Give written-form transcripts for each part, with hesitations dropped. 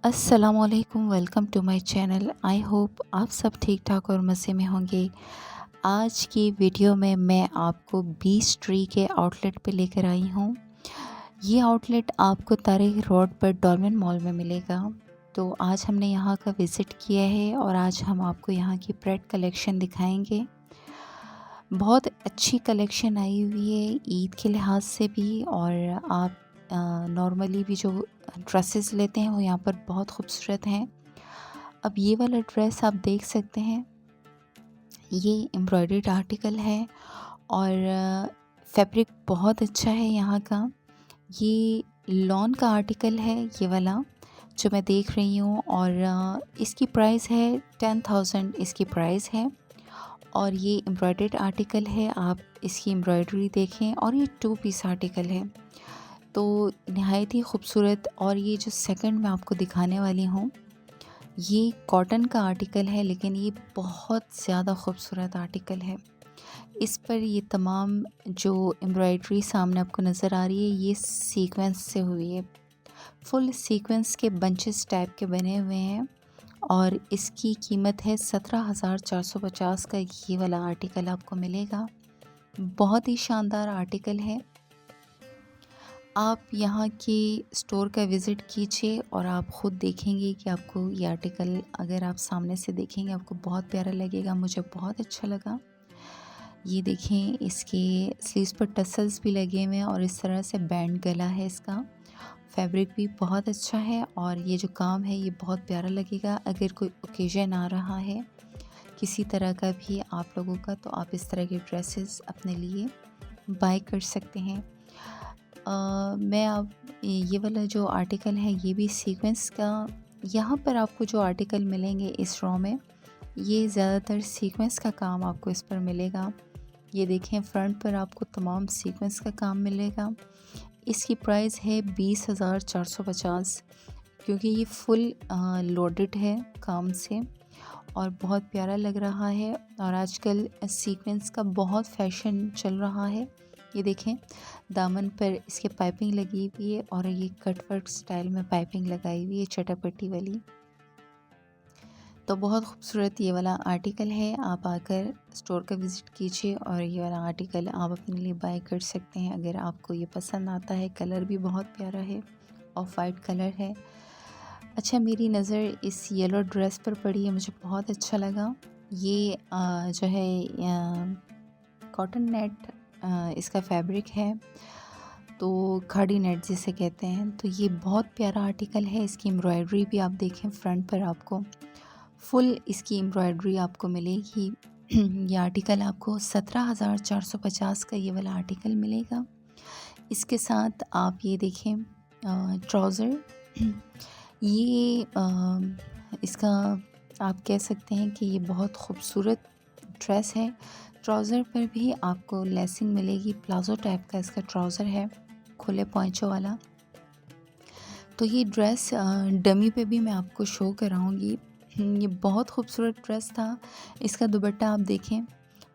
अस्सलामुअलैकुम, welcome to my channel. I hope आप सब ठीक ठाक और मज़े में होंगे। आज की वीडियो में मैं आपको बीच ट्री के आउटलेट पे लेकर आई हूँ। ये आउटलेट आपको तारिक रोड पर डॉल्मेन मॉल में मिलेगा। तो आज हमने यहाँ का विज़िट किया है और आज हम आपको यहाँ की प्रेड कलेक्शन दिखाएंगे। बहुत अच्छी कलेक्शन आई हुई है ईद के लिहाज से भी, और आप नॉर्मली भी जो ड्रेसेस लेते हैं वो यहाँ पर बहुत खूबसूरत हैं। अब ये वाला ड्रेस आप देख सकते हैं, ये एम्ब्रॉयडर्ड आर्टिकल है और फैब्रिक बहुत अच्छा है यहाँ का। ये लॉन का आर्टिकल है ये वाला जो मैं देख रही हूँ, और इसकी प्राइस है 10,000 इसकी प्राइस है। और ये एम्ब्रॉयडर्ड आर्टिकल है, आप इसकी एम्ब्रॉयडरी देखें, और ये 2 पीस आर्टिकल है तो नहायत ही खूबसूरत। और ये जो सेकंड मैं आपको दिखाने वाली हूँ, ये कॉटन का आर्टिकल है, लेकिन ये बहुत ज़्यादा खूबसूरत आर्टिकल है। इस पर ये तमाम जो एम्ब्रॉयडरी सामने आपको नज़र आ रही है, ये सीक्वेंस से हुई है। फुल सीक्वेंस के बंचेस टाइप के बने हुए हैं और इसकी कीमत है 17,450 का। ये वाला आर्टिकल आपको मिलेगा। बहुत ही शानदार आर्टिकल है। आप यहाँ के स्टोर का विज़िट कीजिए और आप ख़ुद देखेंगे कि आपको ये आर्टिकल अगर आप सामने से देखेंगे आपको बहुत प्यारा लगेगा। मुझे बहुत अच्छा लगा। ये देखें, इसके स्लीव्स पर टसल्स भी लगे हुए हैं और इस तरह से बैंड गला है इसका। फैब्रिक भी बहुत अच्छा है और ये जो काम है ये बहुत प्यारा लगेगा। अगर कोई ओकेजन आ रहा है किसी तरह का भी आप लोगों का, तो आप इस तरह के ड्रेसेस अपने लिए बाय कर सकते हैं। मैं अब ये वाला जो आर्टिकल है ये भी सीक्वेंस का। यहाँ पर आपको जो आर्टिकल मिलेंगे इस रॉ में, ये ज़्यादातर सीक्वेंस का काम आपको इस पर मिलेगा। ये देखें, फ्रंट पर आपको तमाम सीक्वेंस का काम मिलेगा। इसकी प्राइस है 20,450, क्योंकि ये फुल लोडेड है काम से और बहुत प्यारा लग रहा है। और आजकल सीक्वेंस का बहुत फैशन चल रहा है। ये देखें, दामन पर इसके पाइपिंग लगी हुई है और ये कट वर्क स्टाइल में पाइपिंग लगाई हुई है चटापट्टी वाली। तो बहुत खूबसूरत ये वाला आर्टिकल है। आप आकर स्टोर का विज़िट कीजिए और ये वाला आर्टिकल आप अपने लिए बाय कर सकते हैं अगर आपको ये पसंद आता है। कलर भी बहुत प्यारा है, ऑफ वाइट कलर है। अच्छा, मेरी नज़र इस येलो ड्रेस पर पड़ी है, मुझे बहुत अच्छा लगा। ये जो है कॉटन नेट इसका फैब्रिक है, तो खाड़ी नेट जिसे कहते हैं। तो ये बहुत प्यारा आर्टिकल है। इसकी एम्ब्रॉयडरी भी आप देखें, फ्रंट पर आपको फुल इसकी एम्ब्रॉयडरी आपको मिलेगी। ये आर्टिकल आपको 17,450 का ये वाला आर्टिकल मिलेगा। इसके साथ आप ये देखें ट्राउज़र, ये इसका आप कह सकते हैं कि ये बहुत खूबसूरत ड्रेस है। ट्राउज़र पर भी आपको लेसिंग मिलेगी, प्लाज़ो टाइप का इसका ट्राउज़र है, खुले पॉइंचों वाला। तो ये ड्रेस डमी पे भी मैं आपको शो कराऊंगी। ये बहुत खूबसूरत ड्रेस था। इसका दुपट्टा आप देखें,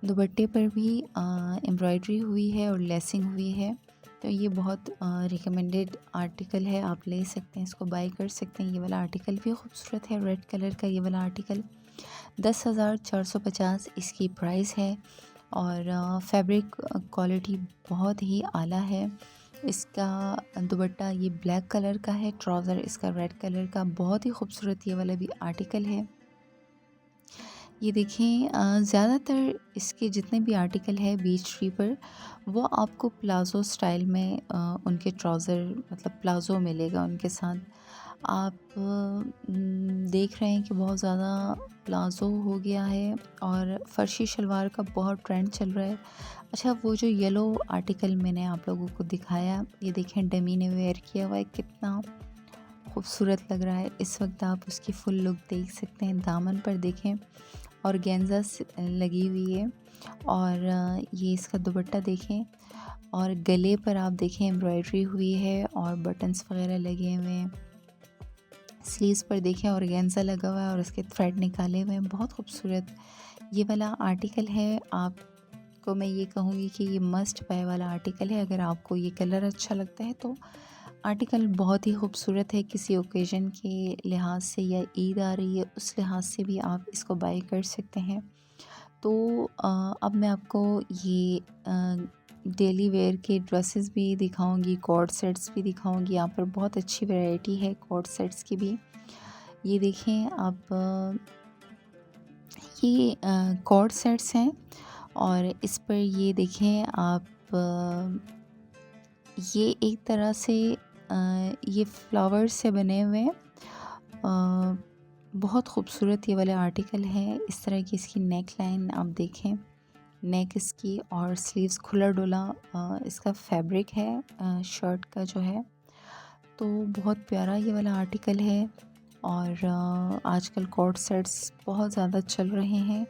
दुपट्टे पर भी एम्ब्रॉयडरी हुई है और लेसिंग हुई है। तो ये बहुत रिकमेंडेड आर्टिकल है, आप ले सकते हैं, इसको बाय कर सकते हैं। ये वाला आर्टिकल भी खूबसूरत है, रेड कलर का ये वाला आर्टिकल 10,450 इसकी प्राइस है। और फैब्रिक क्वालिटी बहुत ही आला है। इसका दुपट्टा ये ब्लैक कलर का है, ट्राउज़र इसका रेड कलर का। बहुत ही खूबसूरत ये वाला भी आर्टिकल है। ये देखें, ज़्यादातर इसके जितने भी आर्टिकल है बीच ट्री पर, वो आपको प्लाज़ो स्टाइल में उनके ट्राउज़र मतलब प्लाज़ो मिलेगा उनके साथ। आप देख रहे हैं कि बहुत ज़्यादा प्लाज़ो हो गया है और फ़र्शी शलवार का बहुत ट्रेंड चल रहा है। अच्छा, वो जो येलो आर्टिकल मैंने आप लोगों को दिखाया, ये देखें डमी ने वेयर किया हुआ है, कितना खूबसूरत लग रहा है। इस वक्त आप उसकी फुल लुक देख सकते हैं। दामन पर देखें और गेंजा लगी हुई है, और ये इसका दुपट्टा देखें, और गले पर आप देखें एम्ब्रॉयडरी हुई है और बटन्स वगैरह लगे हुए हैं। स्लीव्स पर देखें और गेंजा लगा हुआ है और उसके थ्रेड निकाले हुए हैं। बहुत खूबसूरत ये वाला आर्टिकल है। आपको मैं ये कहूँगी कि ये मस्ट बाय वाला आर्टिकल है। अगर आपको ये कलर अच्छा लगता है तो आर्टिकल बहुत ही खूबसूरत है, किसी ओकेज़न के लिहाज से या ईद आ रही है उस लिहाज से भी आप इसको बाय कर सकते हैं। तो अब मैं आपको ये डेली वेयर के ड्रेसेस भी दिखाऊंगी, कॉर्ड सेट्स भी दिखाऊंगी। यहाँ पर बहुत अच्छी वैरायटी है कॉर्ड सेट्स की भी। ये देखें आप, ये कॉर्ड सेट्स हैं और इस पर ये देखें आप, ये एक तरह से ये फ्लावर्स से बने हुए हैं। बहुत खूबसूरत ये वाला आर्टिकल है। इस तरह की इसकी नेक लाइन आप देखें, नेक इसकी, और स्लीव्स खुला डुला इसका फैब्रिक है शर्ट का जो है। तो बहुत प्यारा ये वाला आर्टिकल है और आजकल कॉर्ड सेट्स बहुत ज़्यादा चल रहे हैं।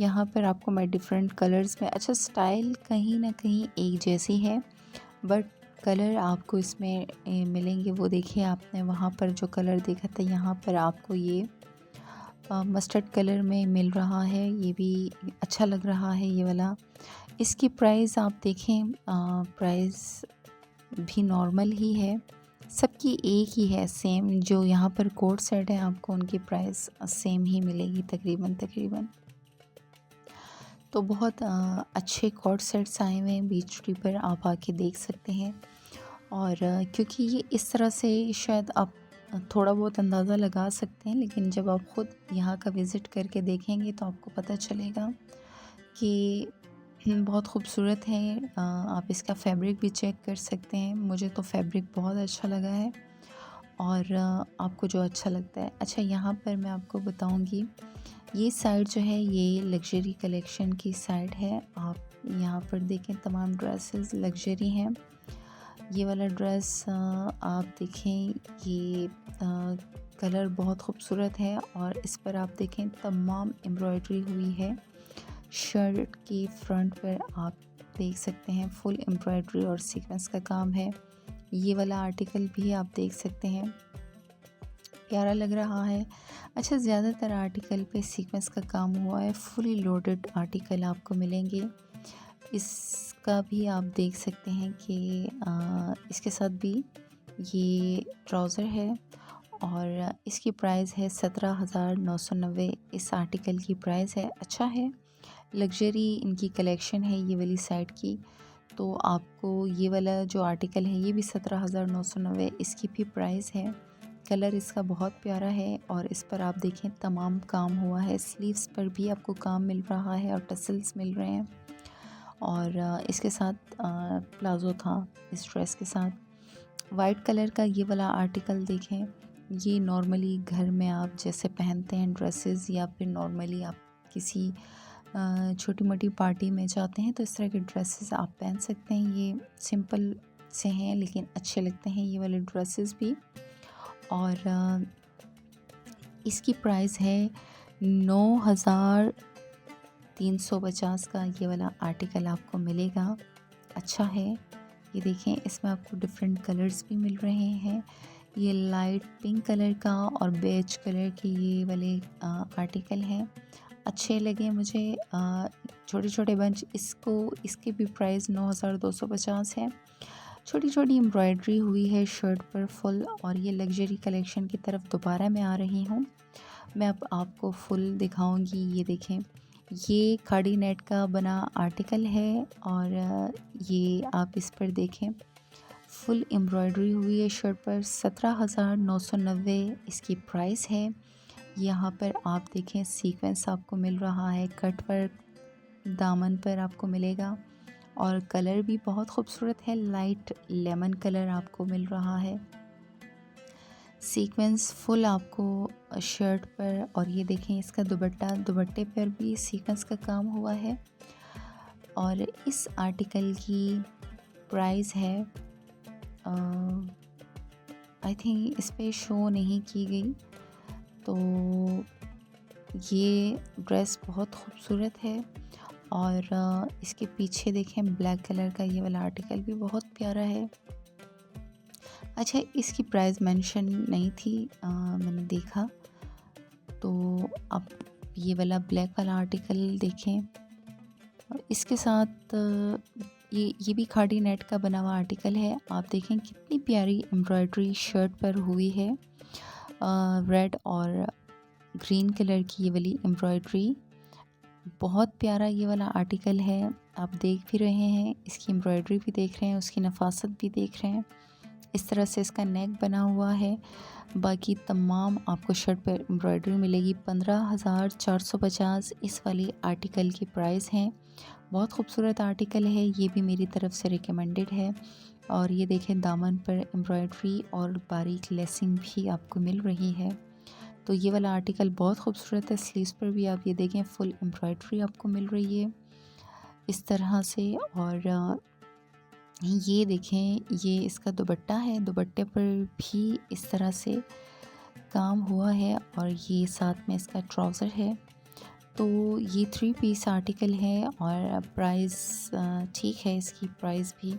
यहाँ पर आपको मैं डिफरेंट कलर्स में, अच्छा स्टाइल कहीं ना कहीं एक जैसी है बट कलर आपको इसमें मिलेंगे। वो देखिए आपने वहाँ पर जो कलर देखा था, यहाँ पर आपको ये मस्टर्ड कलर में मिल रहा है। ये भी अच्छा लग रहा है ये वाला। इसकी प्राइस आप देखें, प्राइस भी नॉर्मल ही है, सबकी एक ही है सेम। जो यहाँ पर कोट सेट है आपको उनकी प्राइस सेम ही मिलेगी तकरीबन। तो बहुत अच्छे कॉर्ड सेट्स आए हुए हैं बीच ट्री पर, आप आके देख सकते हैं। और क्योंकि ये इस तरह से शायद आप थोड़ा बहुत अंदाज़ा लगा सकते हैं, लेकिन जब आप ख़ुद यहाँ का विज़िट करके देखेंगे तो आपको पता चलेगा कि बहुत खूबसूरत है। आप इसका फैब्रिक भी चेक कर सकते हैं। मुझे तो फैब्रिक बहुत अच्छा लगा है और आपको जो अच्छा लगता है। अच्छा, यहाँ पर मैं आपको बताऊँगी, ये साइड जो है ये लग्जरी कलेक्शन की साइड है। आप यहाँ पर देखें तमाम ड्रेसेस लग्जरी हैं। ये वाला ड्रेस आप देखें, ये कलर बहुत खूबसूरत है और इस पर आप देखें तमाम एम्ब्रॉयडरी हुई है। शर्ट के फ्रंट पर आप देख सकते हैं फुल एम्ब्रॉयडरी और सीक्वेंस का काम है। ये वाला आर्टिकल भी आप देख सकते हैं, प्यारा लग रहा है। अच्छा, ज़्यादातर आर्टिकल पे सीक्वेंस का काम हुआ है, फुली लोडेड आर्टिकल आपको मिलेंगे। इसका भी आप देख सकते हैं कि इसके साथ भी ये ट्राउज़र है और इसकी प्राइस है 17,990। इस आर्टिकल की प्राइस है। अच्छा है, लग्जरी इनकी कलेक्शन है ये वाली साइड की। तो आपको ये वाला जो आर्टिकल है ये भी 17,990 इसकी भी प्राइस है। कलर इसका बहुत प्यारा है और इस पर आप देखें तमाम काम हुआ है। स्लीव्स पर भी आपको काम मिल रहा है और टसल्स मिल रहे हैं। और इसके साथ प्लाज़ो था इस ड्रेस के साथ। वाइट कलर का ये वाला आर्टिकल देखें, ये नॉर्मली घर में आप जैसे पहनते हैं ड्रेसेस, या फिर नॉर्मली आप किसी छोटी मोटी पार्टी में जाते हैं तो इस तरह के ड्रेसेस आप पहन सकते हैं। ये सिंपल से हैं लेकिन अच्छे लगते हैं ये वाले ड्रेसेस भी। और इसकी प्राइस है 9,350 का। ये वाला आर्टिकल आपको मिलेगा। अच्छा है, ये देखें इसमें आपको डिफरेंट कलर्स भी मिल रहे हैं। ये लाइट पिंक कलर का और बेज कलर के ये वाले आर्टिकल हैं, अच्छे लगे मुझे। छोटे छोटे बंच, इसकी भी प्राइस 9,250 है। छोटी छोटी एम्ब्रॉयडरी हुई है शर्ट पर फुल। और ये लग्जरी कलेक्शन की तरफ दोबारा मैं आ रही हूँ। मैं अब आपको फुल दिखाऊंगी। ये देखें, ये खाड़ी नेट का बना आर्टिकल है और ये आप इस पर देखें फुल एम्ब्रॉयडरी हुई है शर्ट पर। 17,990 इसकी प्राइस है। यहाँ पर आप देखें सीक्वेंस आपको मिल रहा है, कट पर दामन पर आपको मिलेगा और कलर भी बहुत खूबसूरत है, लाइट लेमन कलर आपको मिल रहा है। सीक्वेंस फुल आपको शर्ट पर। और ये देखें इसका दुपट्टे पर भी सीक्वेंस का काम हुआ है। और इस आर्टिकल की प्राइस है, आई थिंक इस पे शो नहीं की गई। तो ये ड्रेस बहुत खूबसूरत है और इसके पीछे देखें ब्लैक कलर का ये वाला आर्टिकल भी बहुत प्यारा है। अच्छा, इसकी प्राइस मेंशन नहीं थी, मैंने देखा। तो अब ये वाला ब्लैक वाला आर्टिकल देखें, इसके साथ ये भी खादी नेट का बना हुआ आर्टिकल है। आप देखें कितनी प्यारी एम्ब्रॉयडरी शर्ट पर हुई है। रेड और ग्रीन कलर की ये वाली एम्ब्रॉयडरी, बहुत प्यारा ये वाला आर्टिकल है। आप देख भी रहे हैं, इसकी एम्ब्रॉयडरी भी देख रहे हैं, उसकी नफासत भी देख रहे हैं। इस तरह से इसका नेक बना हुआ है। बाकी तमाम आपको शर्ट पर एम्ब्रॉयडरी मिलेगी। 15,450 इस वाली आर्टिकल की प्राइस है। बहुत खूबसूरत आर्टिकल है, ये भी मेरी तरफ से रिकमेंडेड है। और ये देखें दामन पर एम्ब्रॉयडरी और बारीक लेसिंग भी आपको मिल रही है। तो ये वाला आर्टिकल बहुत खूबसूरत है। स्लीव्स पर भी आप ये देखें फुल एम्ब्रॉयडरी आपको मिल रही है इस तरह से। और ये देखें, ये इसका दुपट्टा है, दुपट्टे पर भी इस तरह से काम हुआ है। और ये साथ में इसका ट्राउज़र है। तो ये 3 पीस आर्टिकल है और प्राइस ठीक है, इसकी प्राइस भी।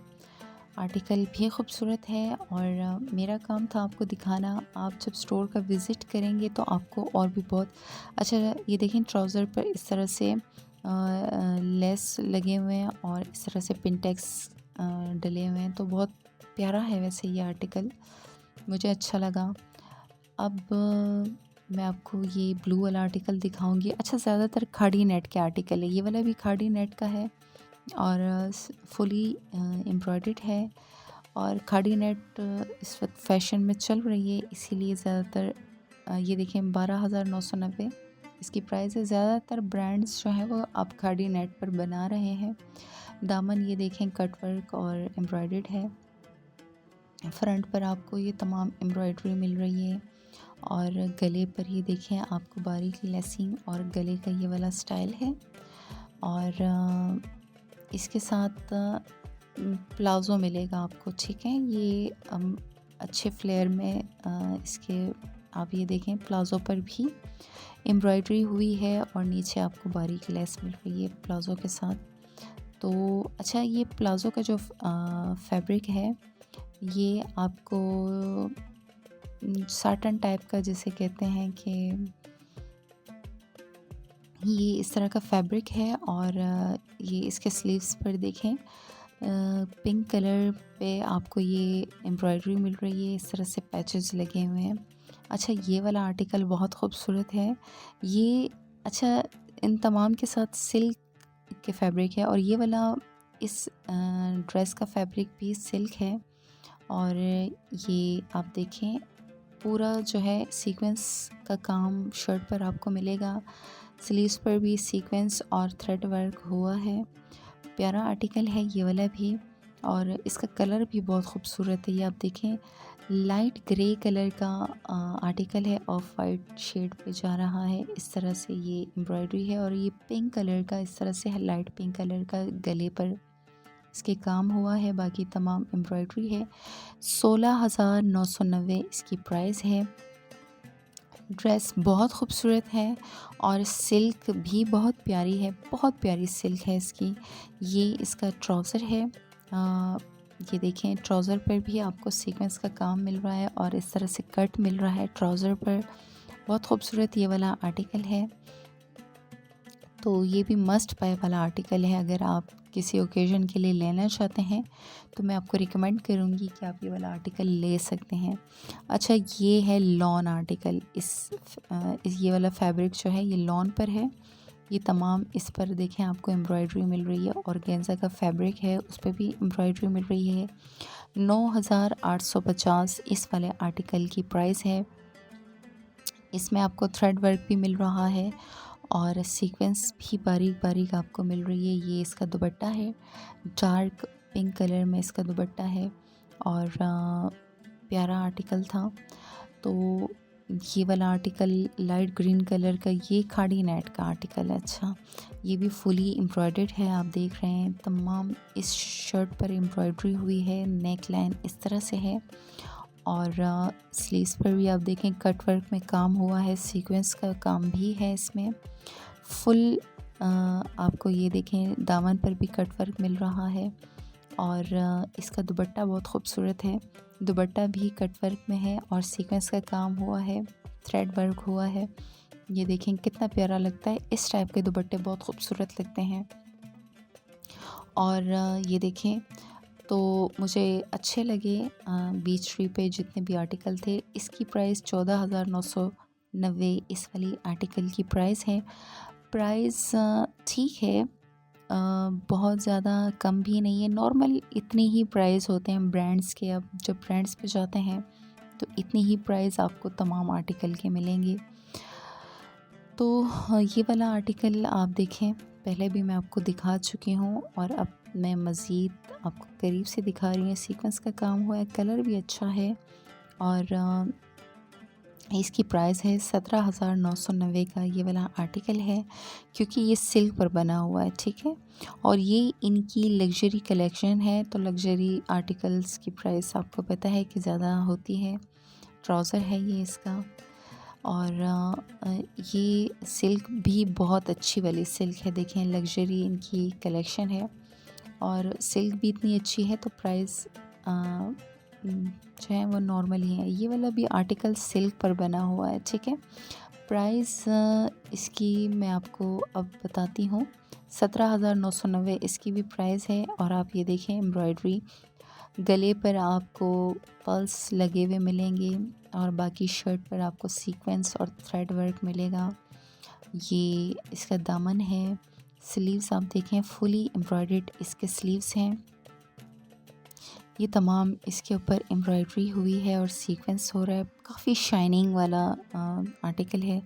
आर्टिकल भी खूबसूरत है और मेरा काम था आपको दिखाना। आप जब स्टोर का विज़िट करेंगे तो आपको और भी बहुत अच्छा। ये देखें ट्राउज़र पर इस तरह से लेस लगे हुए हैं और इस तरह से पिनटेक्स डले हुए हैं। तो बहुत प्यारा है वैसे ये आर्टिकल, मुझे अच्छा लगा। अब मैं आपको ये ब्लू वाला आर्टिकल दिखाऊंगी। अच्छा, ज़्यादातर खाड़ी नेट के आर्टिकल है। ये वाला भी खाड़ी नेट का है और फुली एम्ब्रॉयडर्ड है। और खाड़ी नेट इस वक्त फ़ैशन में चल रही है, इसीलिए ज़्यादातर ये देखें 12,990 इसकी प्राइस है। ज़्यादातर ब्रांड्स जो हैं वो अब खाड़ी नेट पर बना रहे हैं। दामन ये देखें कट वर्क और एम्ब्रॉयडर्ड है। फ्रंट पर आपको ये तमाम एम्ब्रॉयडरी मिल रही है और गले पर ये देखें आपको बारीक लेसिंग और गले का ये वाला स्टाइल है। और इसके साथ प्लाज़ो मिलेगा आपको, ठीक है। ये अच्छे फ्लेयर में इसके आप ये देखें प्लाज़ो पर भी एम्ब्रॉयडरी हुई है और नीचे आपको बारीक लेस मिल रही है प्लाज़ो के साथ। तो अच्छा, ये प्लाज़ो का जो फैब्रिक है ये आपको साटन टाइप का जिसे कहते हैं कि ये इस तरह का फैब्रिक है। और ये इसके स्लीव्स पर देखें पिंक कलर पे आपको ये एम्ब्रॉयडरी मिल रही है, इस तरह से पैचेस लगे हुए हैं। अच्छा, ये वाला आर्टिकल बहुत खूबसूरत है ये। अच्छा, इन तमाम के साथ सिल्क के फैब्रिक है और ये वाला इस ड्रेस का फैब्रिक भी सिल्क है। और ये आप देखें पूरा जो है सीक्वेंस का काम शर्ट पर आपको मिलेगा। स्लीव्स पर भी सीक्वेंस और थ्रेड वर्क हुआ है। प्यारा आर्टिकल है ये वाला भी और इसका कलर भी बहुत खूबसूरत है। ये आप देखें लाइट ग्रे कलर का आर्टिकल है, ऑफ वाइट शेड पे जा रहा है। इस तरह से ये एम्ब्रॉयडरी है और ये पिंक कलर का इस तरह से लाइट पिंक कलर का गले पर इसके काम हुआ है। बाकी तमाम एम्ब्रॉयडरी है। 16,990 इसकी प्राइस है। ड्रेस बहुत खूबसूरत है और सिल्क भी बहुत प्यारी है, बहुत प्यारी सिल्क है इसकी। ये इसका ट्राउज़र है। ये देखें ट्राउज़र पर भी आपको सीक्वेंस का काम मिल रहा है और इस तरह से कट मिल रहा है ट्राउज़र पर। बहुत खूबसूरत ये वाला आर्टिकल है। तो ये भी मस्ट बाय वाला आर्टिकल है। अगर आप किसी ओकेज़न के लिए लेना चाहते हैं तो मैं आपको रिकमेंड करूँगी कि आप ये वाला आर्टिकल ले सकते हैं। अच्छा, ये है लॉन आर्टिकल। ये वाला फैब्रिक जो है ये लॉन पर है। ये तमाम इस पर देखें आपको एम्ब्रॉयडरी मिल रही है और गेंजा का फैब्रिक है, उस पर भी एम्ब्रॉयडरी मिल रही है। 9,850 इस वाले आर्टिकल की प्राइस है। इसमें आपको थ्रेड वर्क भी मिल रहा है और सीक्वेंस भी बारीक बारीक आपको मिल रही है। ये इसका दुपट्टा है, डार्क पिंक कलर में इसका दुपट्टा है और प्यारा आर्टिकल था। तो ये वाला आर्टिकल लाइट ग्रीन कलर का, ये खाड़ी नेट का आर्टिकल है। अच्छा, ये भी फुली एम्ब्रॉयडर्ड है। आप देख रहे हैं तमाम इस शर्ट पर एम्ब्रॉयडरी हुई है। नेक लाइन इस तरह से है और स्लीव्स पर भी आप देखें कट वर्क में काम हुआ है, सीक्वेंस का काम भी है इसमें। फुल आपको ये देखें दामन पर भी कट वर्क मिल रहा है और इसका दुपट्टा बहुत खूबसूरत है। दुपट्टा भी कट वर्क में है और सीक्वेंस का काम हुआ है, थ्रेड वर्क हुआ है। ये देखें कितना प्यारा लगता है। इस टाइप के दुपट्टे बहुत खूबसूरत लगते हैं। और ये देखें, तो मुझे अच्छे लगे बीच ट्री पे जितने भी आर्टिकल थे। इसकी प्राइस 14,990 इस वाली आर्टिकल की प्राइस है। प्राइस ठीक है, बहुत ज़्यादा कम भी नहीं है, नॉर्मल इतने ही प्राइस होते हैं ब्रांड्स के। अब जब ब्रांड्स पे जाते हैं तो इतनी ही प्राइस आपको तमाम आर्टिकल के मिलेंगे। तो ये वाला आर्टिकल आप देखें, पहले भी मैं आपको दिखा चुकी हूँ और अब मैं मज़ीद आपको करीब से दिखा रही हूँ। सीक्वेंस का काम हुआ है, कलर भी अच्छा है और इसकी प्राइस है 17,990 का ये वाला आर्टिकल है, क्योंकि ये सिल्क पर बना हुआ है, ठीक है। और ये इनकी लग्जरी कलेक्शन है, तो लग्जरी आर्टिकल्स की प्राइस आपको पता है कि ज़्यादा होती है। ट्राउज़र है ये इसका, और ये सिल्क भी बहुत अच्छी वाली सिल्क है। देखें, लग्जरी इनकी कलेक्शन है और सिल्क भी इतनी अच्छी है, तो प्राइस जो है वो नॉर्मल ही है। ये वाला भी आर्टिकल सिल्क पर बना हुआ है, ठीक है। प्राइस इसकी मैं आपको अब बताती हूँ। 17,990 इसकी भी प्राइस है। और आप ये देखें, एम्ब्रॉयडरी गले पर आपको पर्ल्स लगे हुए मिलेंगे और बाकी शर्ट पर आपको सीक्वेंस और थ्रेड वर्क मिलेगा। ये इसका दामन है। स्लीव्स आप देखें, फुली एम्ब्रॉयडर्ड इसके स्लीव्स हैं। ये तमाम इसके ऊपर एम्ब्रॉयडरी हुई है और सीक्वेंस हो रहा है। काफ़ी शाइनिंग वाला आर्टिकल है।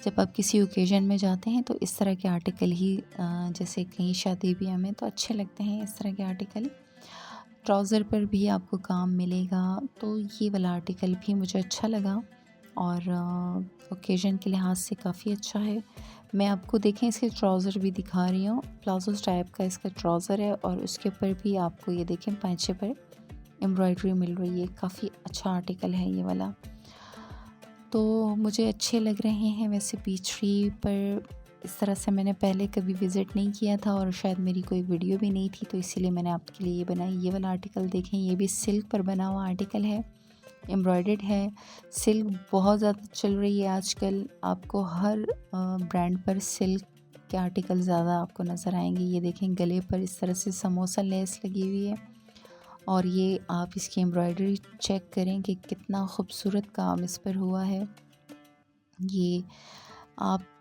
जब आप किसी ओकेजन में जाते हैं तो इस तरह के आर्टिकल ही जैसे कहीं शादी ब्याह में तो अच्छे लगते हैं इस तरह के आर्टिकल। ट्राउज़र पर भी आपको काम मिलेगा, तो ये वाला आर्टिकल भी मुझे अच्छा लगा और ओकेजन के लिहाज से काफ़ी अच्छा है। मैं आपको देखें इसके ट्राउज़र भी दिखा रही हूँ। प्लाजो टाइप का इसका ट्राउज़र है और उसके ऊपर भी आपको ये देखें पांचे पर एम्ब्रॉयडरी मिल रही है। काफ़ी अच्छा आर्टिकल है ये वाला, तो मुझे अच्छे लग रहे हैं। वैसे बीच ट्री पर इस तरह से मैंने पहले कभी विज़िट नहीं किया था और शायद मेरी कोई वीडियो भी नहीं थी, तो इसीलिए मैंने आपके लिए ये बनाई। ये वाला आर्टिकल देखें, ये भी सिल्क पर बना हुआ आर्टिकल है, एम्ब्रॉयडर्ड है। सिल्क बहुत ज़्यादा चल रही है आजकल, आपको हर ब्रांड पर सिल्क के आर्टिकल ज़्यादा आपको नज़र आएंगे। ये देखें, गले पर इस तरह से समोसा लेस लगी हुई है और ये आप इसकी एम्ब्रॉयडरी चेक करें कि कितना खूबसूरत काम इस पर हुआ है। ये आपको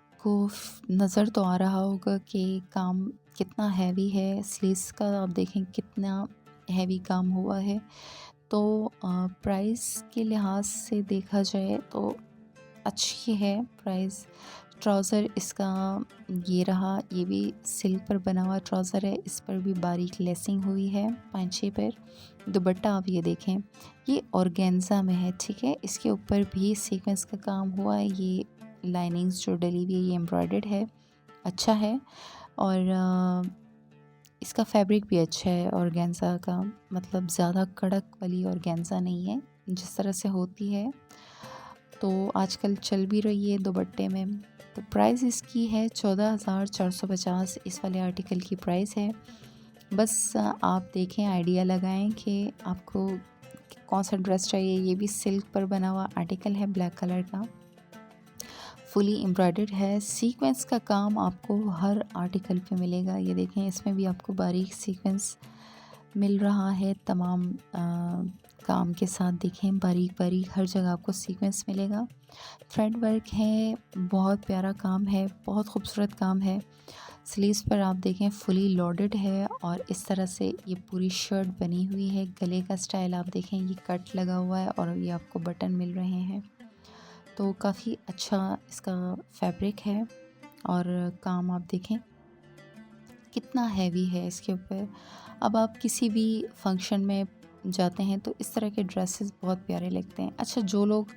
नज़र तो आ रहा होगा कि काम कितना हैवी है। स्लीव्स का आप देखें कितना हैवी काम हुआ है। तो प्राइस के लिहाज से देखा जाए तो अच्छी है प्राइस। ट्राउज़र इसका ये रहा, ये भी सिल्क पर बना हुआ ट्राउज़र है। इस पर भी बारीक लेसिंग हुई है पांचे पर। दुपट्टा आप ये देखें, ये ऑर्गेन्जा में है, ठीक है। इसके ऊपर भी सीक्वेंस का काम हुआ है। ये लाइनिंग्स जो डली हुई है ये एम्ब्रॉयडर्ड है, अच्छा है। और इसका फैब्रिक भी अच्छा है ऑर्गेन्जा का, मतलब ज़्यादा कड़क वाली ऑर्गेन्जा नहीं है जिस तरह से होती है, तो आजकल चल भी रही है दुपट्टे में। तो प्राइस इसकी है 14,450 इस वाले आर्टिकल की प्राइस है। बस आप देखें, आइडिया लगाएं कि आपको कौन सा ड्रेस चाहिए। ये भी सिल्क पर बना हुआ आर्टिकल है, ब्लैक कलर का, फुली एम्ब्रॉयडर्ड है। सीक्वेंस का काम आपको हर आर्टिकल पे मिलेगा। ये देखें, इसमें भी आपको बारीक सीक्वेंस मिल रहा है तमाम काम के साथ। देखें, बारीक बारीक हर जगह आपको सीक्वेंस मिलेगा। थ्रेड वर्क है, बहुत प्यारा काम है, बहुत खूबसूरत काम है। स्लीव्स पर आप देखें फुली लोडेड है और इस तरह से ये पूरी शर्ट बनी हुई है। गले का स्टाइल आप देखें, ये कट लगा हुआ है और ये आपको बटन मिल रहे हैं, तो काफ़ी अच्छा इसका फैब्रिक है। और काम आप देखें कितना हैवी है इसके ऊपर। अब आप किसी भी फंक्शन में जाते हैं तो इस तरह के ड्रेसेस बहुत प्यारे लगते हैं। अच्छा, जो लोग,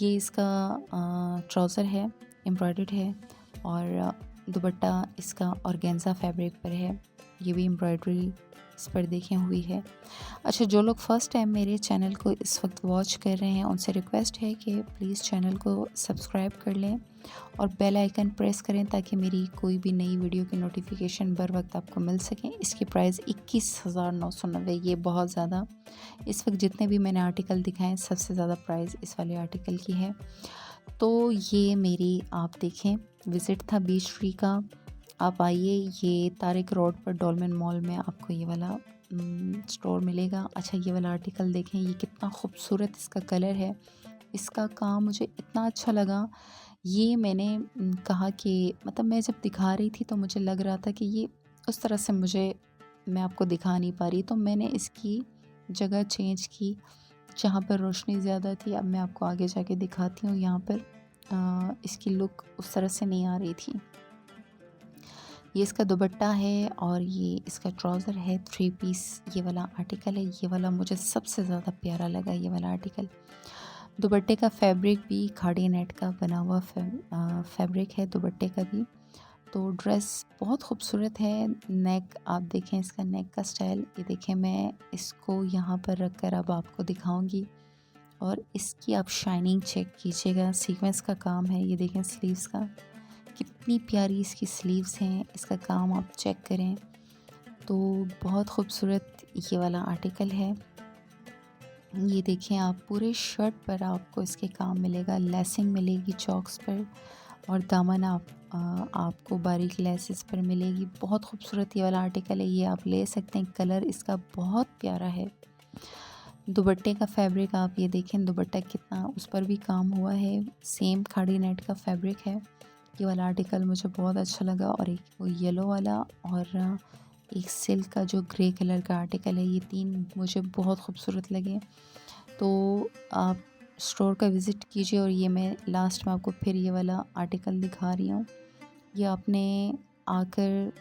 ये इसका ट्राउज़र है, एम्ब्रॉयडर्ड है और दुपट्टा इसका ऑर्गेन्जा फैब्रिक पर है। ये भी एम्ब्रॉयडरी इस पर देखें हुई है। अच्छा, जो लोग फ़र्स्ट टाइम मेरे चैनल को इस वक्त वॉच कर रहे हैं उनसे रिक्वेस्ट है कि प्लीज़ चैनल को सब्सक्राइब कर लें और बेल आइकन प्रेस करें ताकि मेरी कोई भी नई वीडियो की नोटिफिकेशन बर वक्त आपको मिल सकें। इसकी प्राइस 21,990, ये बहुत ज़्यादा, इस वक्त जितने भी मैंने आर्टिकल दिखाए सबसे ज़्यादा प्राइस इस वाले आर्टिकल की है। तो ये मेरी आप देखें विज़िट था बीच ट्री का। आप आइए, ये तारिक रोड पर डोलमेन मॉल में आपको ये वाला स्टोर मिलेगा। अच्छा, ये वाला आर्टिकल देखें, ये कितना खूबसूरत इसका कलर है। इसका काम मुझे इतना अच्छा लगा। ये मैंने कहा कि मतलब मैं जब दिखा रही थी तो मुझे लग रहा था कि ये उस तरह से मुझे मैं आपको दिखा नहीं पा रही, तो मैंने इसकी जगह चेंज की जहाँ पर रोशनी ज़्यादा थी। अब मैं आपको आगे जाके दिखाती हूँ। यहाँ पर इसकी लुक उस तरह से नहीं आ रही थी। ये इसका दुपट्टा है और ये इसका ट्राउज़र है, 3 पीस ये वाला आर्टिकल है। ये वाला मुझे सबसे ज़्यादा प्यारा लगा, ये वाला आर्टिकल। दुपट्टे का फैब्रिक भी खाड़ी नेट का बना हुआ फैब्रिक है दुपट्टे का भी। तो ड्रेस बहुत खूबसूरत है। नेक आप देखें, इसका नेक का स्टाइल ये देखें। मैं इसको यहाँ पर रख कर अब आपको दिखाऊंगी और इसकी आप शाइनिंग चेक कीजिएगा। सीक्वेंस का काम है, ये देखें स्लीव्स का, कितनी प्यारी इसकी स्लीव्स हैं। इसका काम आप चेक करें तो बहुत खूबसूरत ये वाला आर्टिकल है। ये देखें आप, पूरे शर्ट पर आपको इसके काम मिलेगा, लेसिंग मिलेगी चॉक्स पर और दामन आपको बारीक लेसेस पर मिलेगी। बहुत खूबसूरत ये वाला आर्टिकल है, ये आप ले सकते हैं। कलर इसका बहुत प्यारा है। दुपट्टे का फैब्रिक आप ये देखें, दुपट्टा कितना उस पर भी काम हुआ है। सेम खाड़ी नेट का फैब्रिक है। ये वाला आर्टिकल मुझे बहुत अच्छा लगा। और एक वो येलो वाला और एक सिल्क का जो ग्रे कलर का आर्टिकल है, ये 3 मुझे बहुत खूबसूरत लगे। तो आप स्टोर का विज़िट कीजिए। और ये मैं लास्ट में आपको फिर ये वाला आर्टिकल दिखा रही हूँ, ये आपने आकर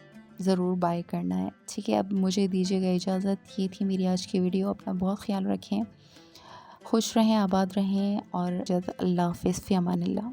ज़रूर बाय करना है। ठीक है, अब मुझे दीजिएगा इजाज़त। ये थी मेरी आज की वीडियो। अपना बहुत ख्याल रखें, खुश रहें, आबाद रहें और अल्लाह हाफ़िज़, फ़ी अमानिल्लाह।